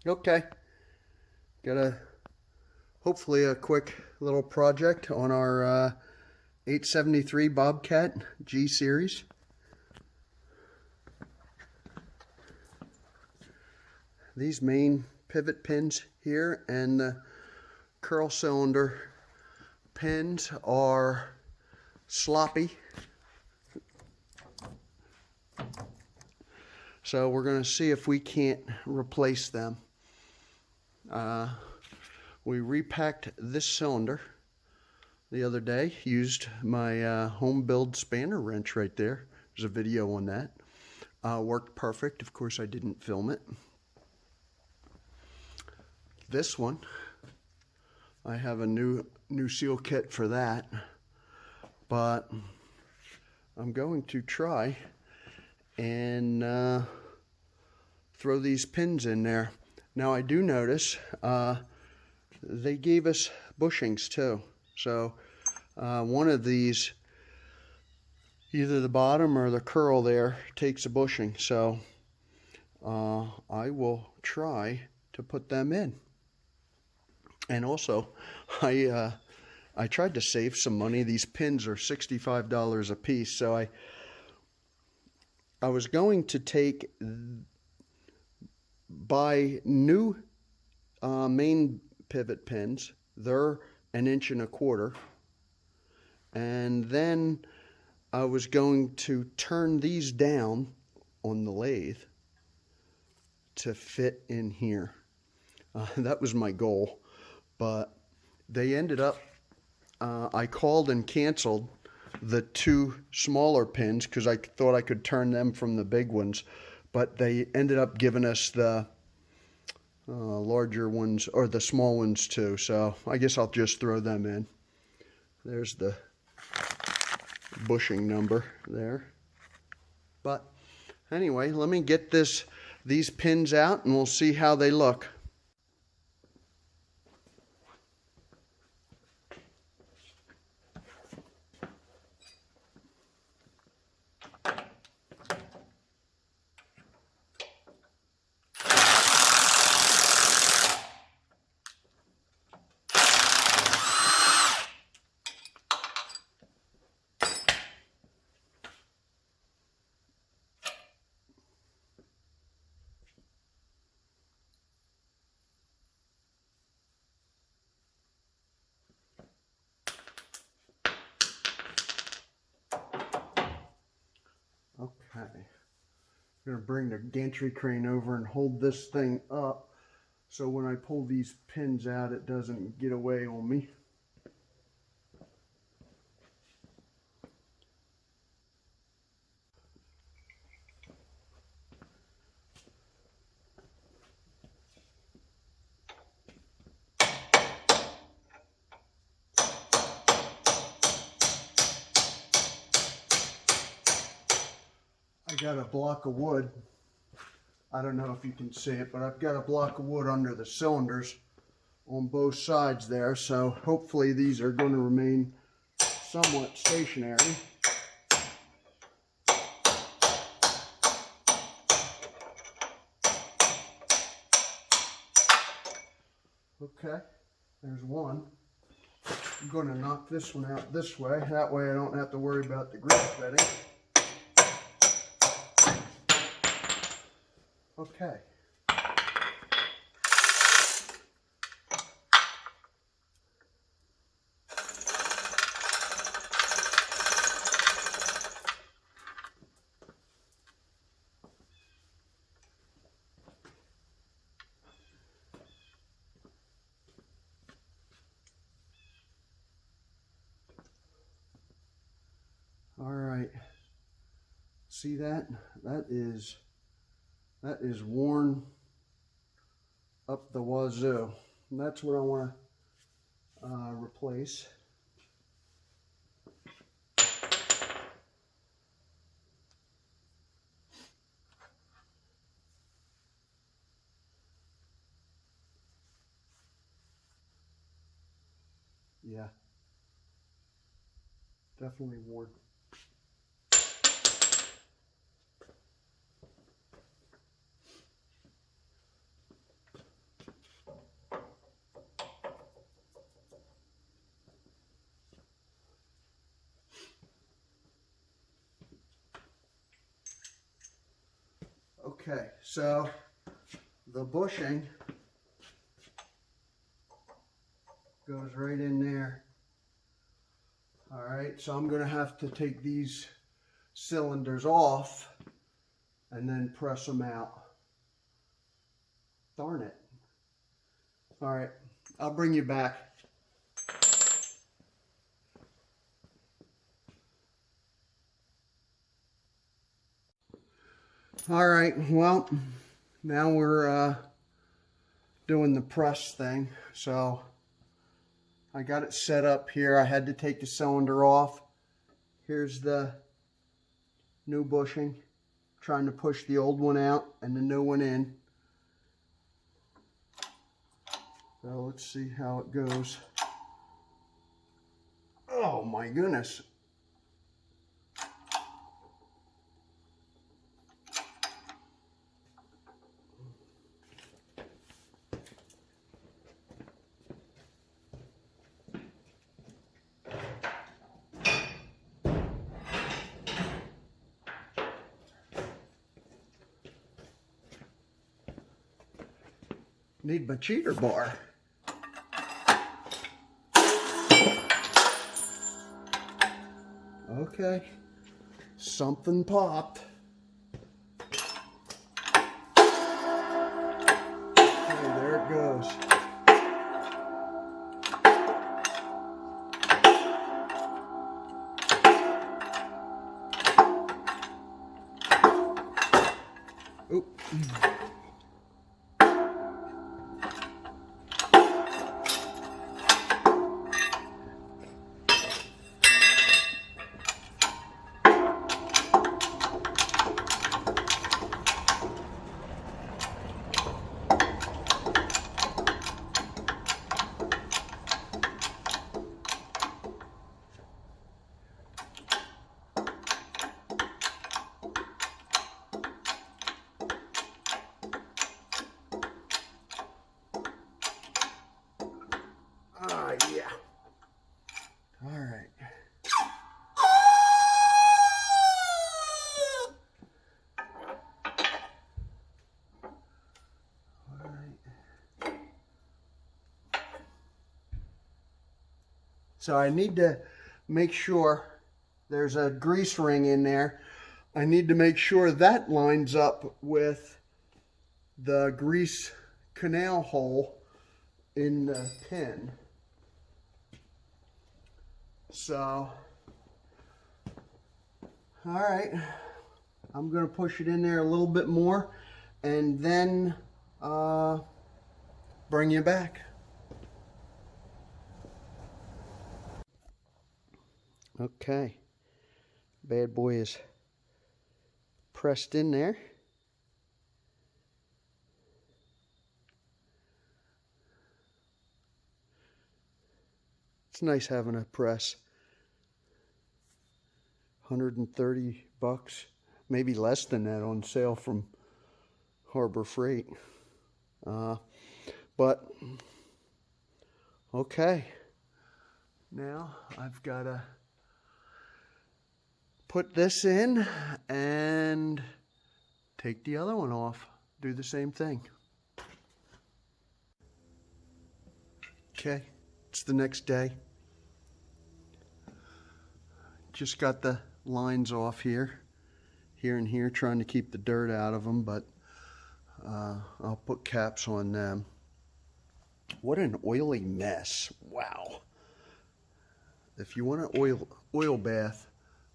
Okay, got hopefully a quick little project on our 873 Bobcat G series. These main pivot pins here and the curl cylinder pins are sloppy, so we're going to see if we can't replace them. We repacked this cylinder the other day, used my home build spanner wrench right there. There's a video on that. Worked perfect. Of course I didn't film it. This one, I have a new seal kit for that, but I'm going to try and throw these pins in there. Now I do notice they gave us bushings too. So one of these, either the bottom or the curl there, takes a bushing. So I will try to put them in. And also, I tried to save some money. These pins are $65 a piece. So I was going to buy new main pivot pins. They're 1.25 inches, and then I was going to turn these down on the lathe to fit in here. That was my goal, but they ended up, I called and canceled the two smaller pins because I thought I could turn them from the big ones, but they ended up giving us the larger ones, or the small ones too, so I guess I'll just throw them in. There's the bushing number there. But anyway, let me get these pins out and we'll see how they look. Okay, I'm going to bring the gantry crane over and hold this thing up so when I pull these pins out it doesn't get away on me. I got a block of wood. I don't know if you can see it, but I've got a block of wood under the cylinders on both sides there, so hopefully these are going to remain somewhat stationary. Okay, there's one. I'm going to knock this one out this way. That way I don't have to worry about the grip fitting. Okay. All right. See that? That is worn up the wazoo. And that's what I want to replace. Yeah, definitely worn. Okay, so the bushing goes right in there. All right, so I'm going to have to take these cylinders off and then press them out. Darn it. All right, I'll bring you back. All right, well, now we're doing the press thing. So I got it set up here. I had to take the cylinder off. Here's the new bushing. Trying to push the old one out and the new one in. So let's see how it goes. Oh my goodness. Need my cheater bar. Okay, something popped. Okay, there it goes. Oop. Yeah. All right. All right. So I need to make sure there's a grease ring in there. I need to make sure that lines up with the grease canal hole in the pin. So, all right, I'm going to push it in there a little bit more and then bring you back. Okay, bad boy is pressed in there. It's nice having a press. 130 bucks, maybe less than that on sale from Harbor Freight. But okay, now I've got to put this in and take the other one off. Do the same thing. Okay, it's the next day. Just got the lines off here and here, trying to keep the dirt out of them, but I'll put caps on them. What an oily mess. Wow. If you want an oil bath,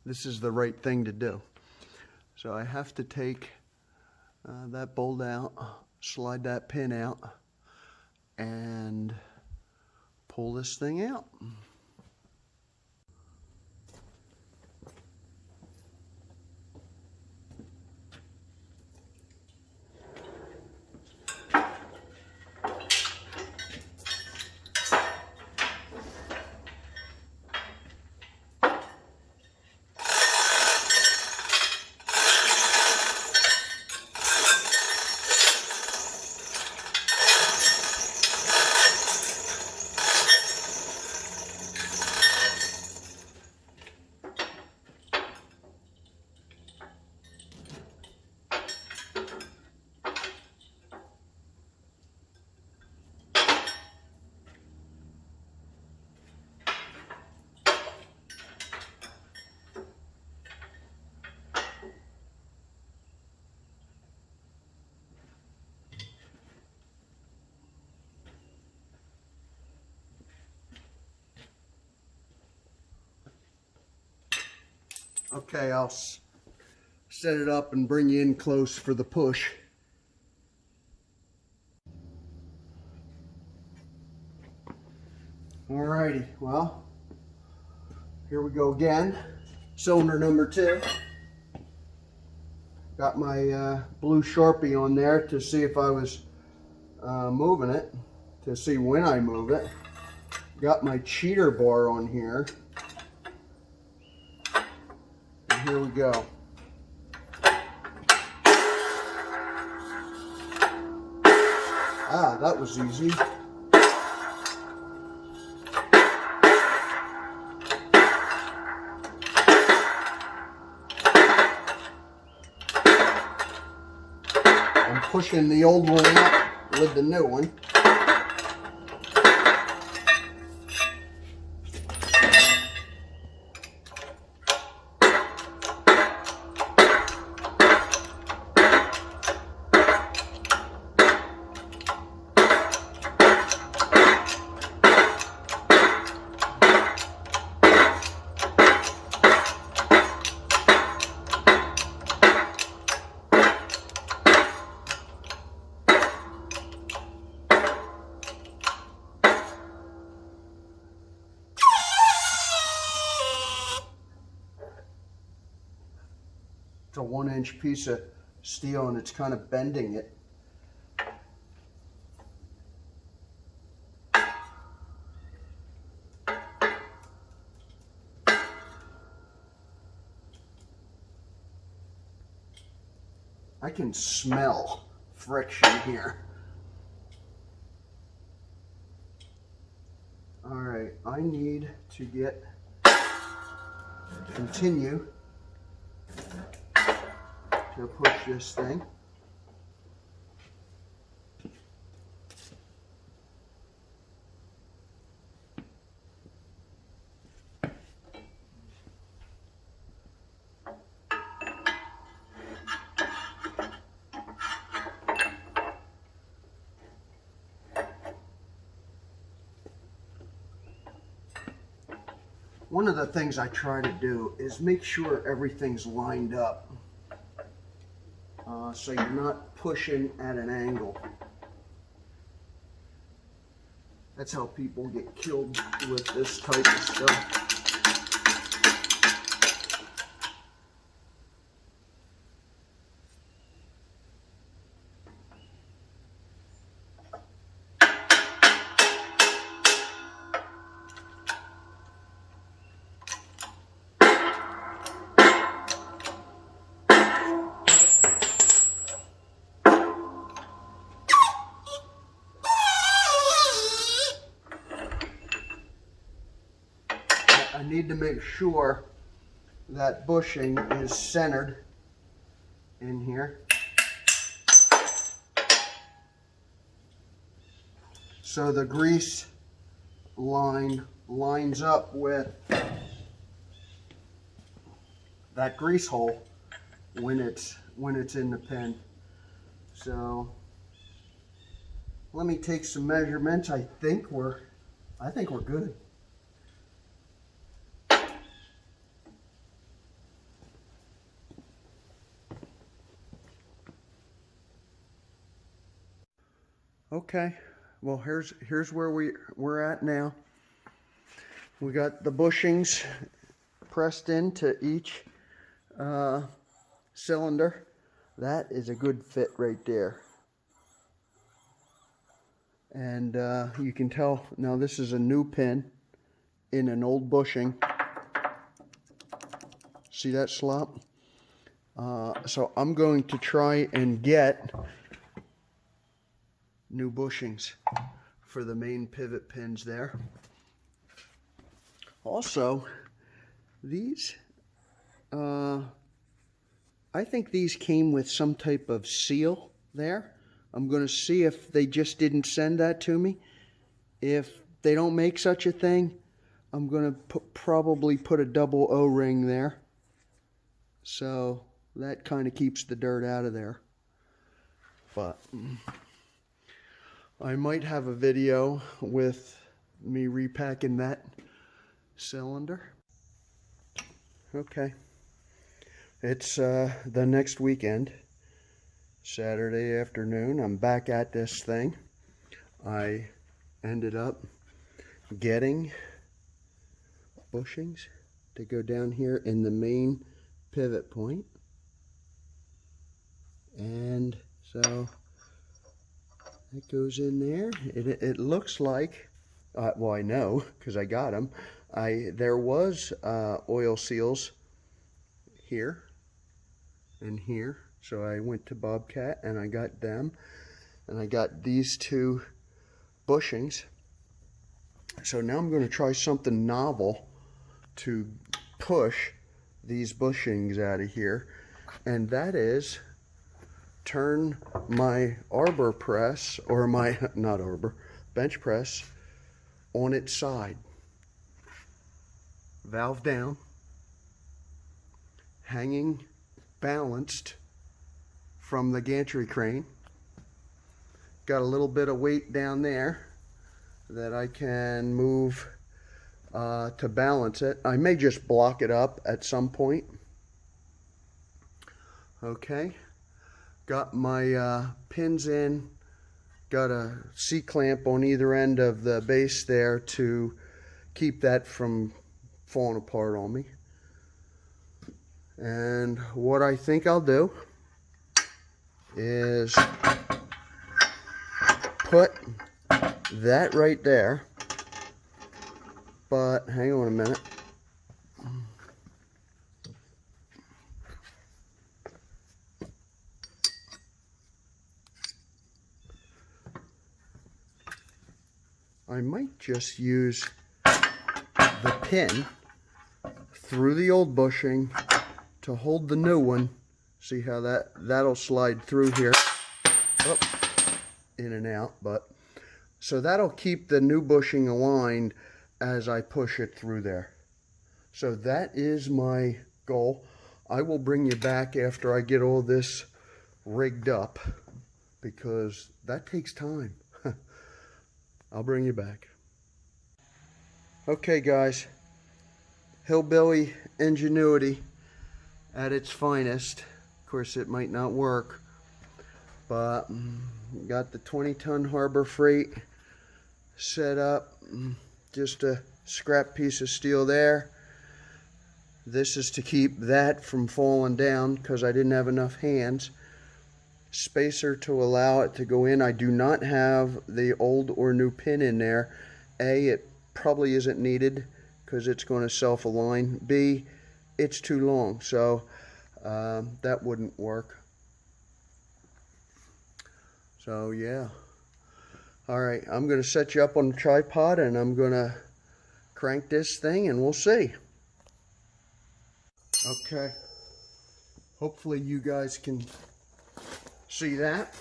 this is the right thing to do. So I have to take that bolt out, slide that pin out, and pull this thing out. Okay, I'll set it up and bring you in close for the push. Alrighty, well, here we go again. Cylinder number 2. Got my blue Sharpie on there to see if I was moving it, to see when I move it. Got my cheater bar on here. And here we go. Ah, that was easy. I'm pushing the old one up with the new one. It's a 1-inch piece of steel and it's kind of bending it. I can smell friction here. All right, I need to continue to push this thing. One of the things I try to do is make sure everything's lined up. So you're not pushing at an angle. That's how people get killed with this type of stuff. I need to make sure that bushing is centered in here. So the grease line lines up with that grease hole when it's in the pin. So let me take some measurements. I think we're good. Okay, well here's where we're at now. We got the bushings pressed into each cylinder. That is a good fit right there. And you can tell now this is a new pin in an old bushing. See that slop? So I'm going to try and get new bushings for the main pivot pins there. Also, these, I think these came with some type of seal there. I'm going to see if they just didn't send that to me. If they don't make such a thing, I'm going to probably put a double O-ring there. So that kind of keeps the dirt out of there. But I might have a video with me repacking that cylinder. Okay, It's the next weekend, Saturday afternoon. I'm back at this thing. I ended up getting bushings to go down here in the main pivot point. And so it goes in there. It looks like, well, I know because I got them. There was oil seals here and here, so I went to Bobcat and I got them, and I got these two bushings. So now I'm going to try something novel to push these bushings out of here, and that is turn my arbor press, or my, not arbor, bench press on its side. Valve down, hanging balanced from the gantry crane. Got a little bit of weight down there that I can move to balance it. I may just block it up at some point. Okay. Got my pins in, got a C-clamp on either end of the base there to keep that from falling apart on me. And what I think I'll do is put that right there, but hang on a minute. I might just use the pin through the old bushing to hold the new one. See how that'll slide through here. Oh, in and out, but so that'll keep the new bushing aligned as I push it through there. So that is my goal. I will bring you back after I get all this rigged up, because that takes time. I'll bring you back. Okay guys, hillbilly ingenuity at its finest. Of course it might not work, but got the 20-ton Harbor Freight set up. Just a scrap piece of steel there. This is to keep that from falling down because I didn't have enough hands. Spacer to allow it to go in. I do not have the old or new pin in there. A, it probably isn't needed because it's going to self-align. B, it's too long, so that wouldn't work. So yeah. Alright, I'm going to set you up on the tripod and I'm going to crank this thing and we'll see. Okay. Hopefully you guys can see that.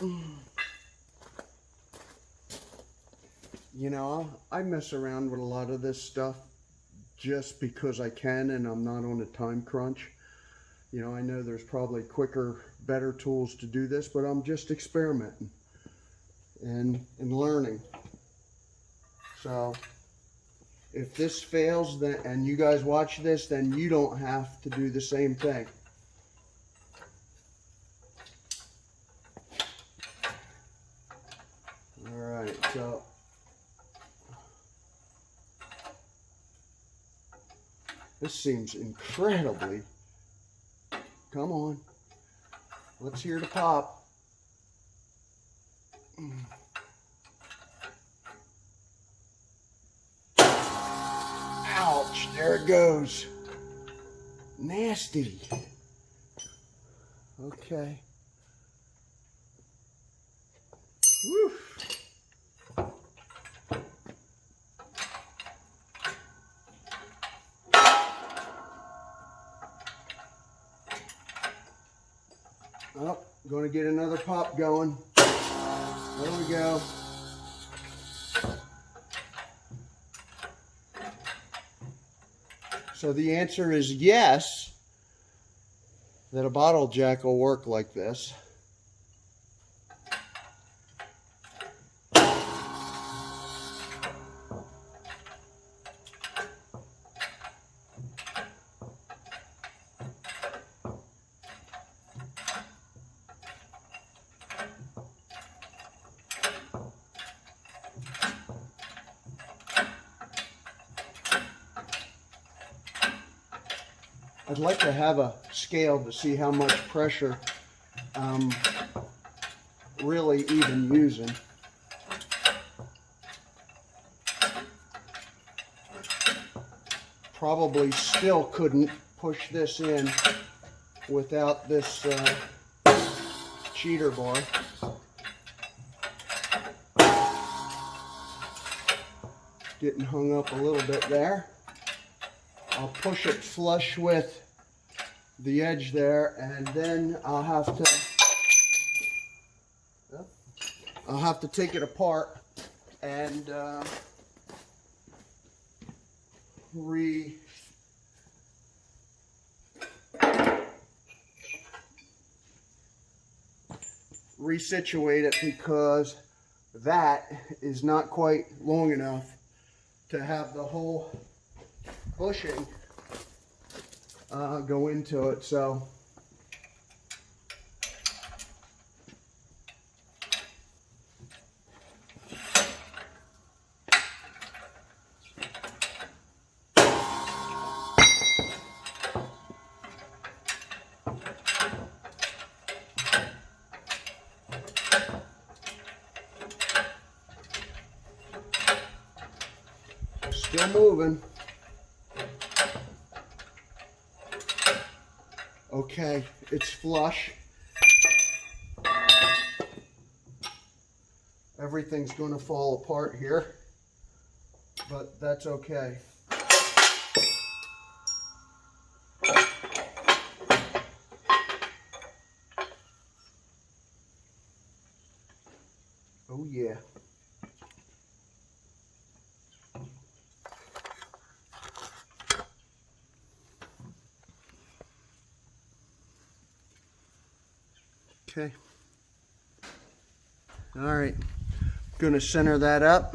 You know, I mess around with a lot of this stuff just because I can and I'm not on a time crunch. You know, I know there's probably quicker, better tools to do this, but I'm just experimenting and learning. So if this fails, then, and you guys watch this, then you don't have to do the same thing. Alright, so this seems incredibly, come on, let's hear the pop. Ouch, there it goes. Nasty. Okay. Woo. Oh, going to get another pop going. There we go. So the answer is yes, that a bottle jack will work like this. I'd like to have a scale to see how much pressure I'm really even using. Probably still couldn't push this in without this cheater bar. Getting hung up a little bit there. I'll push it flush with the edge there, and then I'll have to take it apart and resituate it, because that is not quite long enough to have the whole bushing go into it. So still moving. Okay, it's flush. Everything's going to fall apart here, but that's okay. Oh yeah. Okay. All right. Going to center that up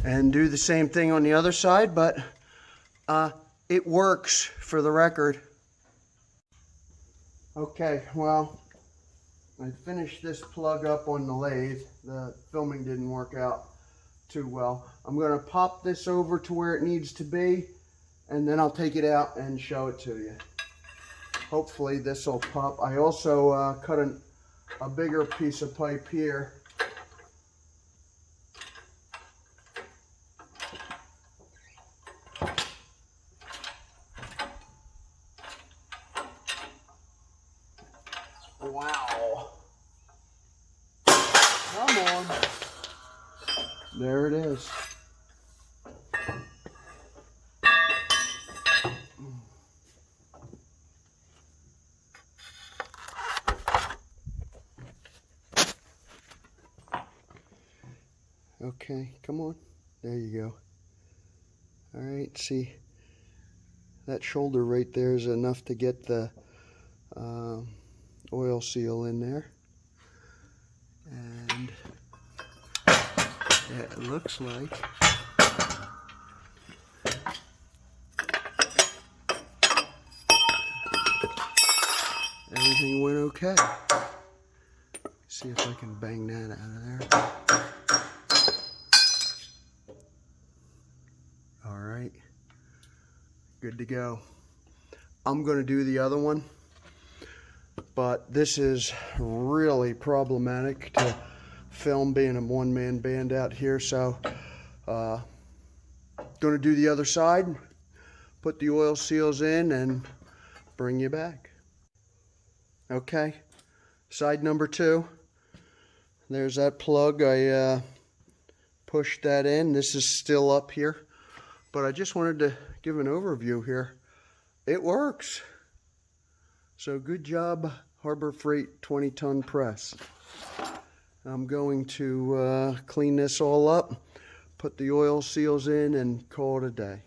and do the same thing on the other side, but it works, for the record. Okay, well, I finished this plug up on the lathe. The filming didn't work out too well. I'm going to pop this over to where it needs to be, and then I'll take it out and show it to you. Hopefully this will pop. I also cut a bigger piece of pipe here. Wow. Come on. There it is. Okay, come on. There you go. All right, see, that shoulder right there is enough to get the oil seal in there. And it looks like everything went okay. See if I can bang that out of there. All right, good to go. I'm going to do the other one, but this is really problematic to film being a one-man band out here, so going to do the other side, put the oil seals in, and bring you back. Okay, side number 2. There's that plug. I pushed that in. This is still up here. But I just wanted to give an overview here. It works. So good job, Harbor Freight 20-ton press. I'm going to clean this all up, put the oil seals in, and call it a day.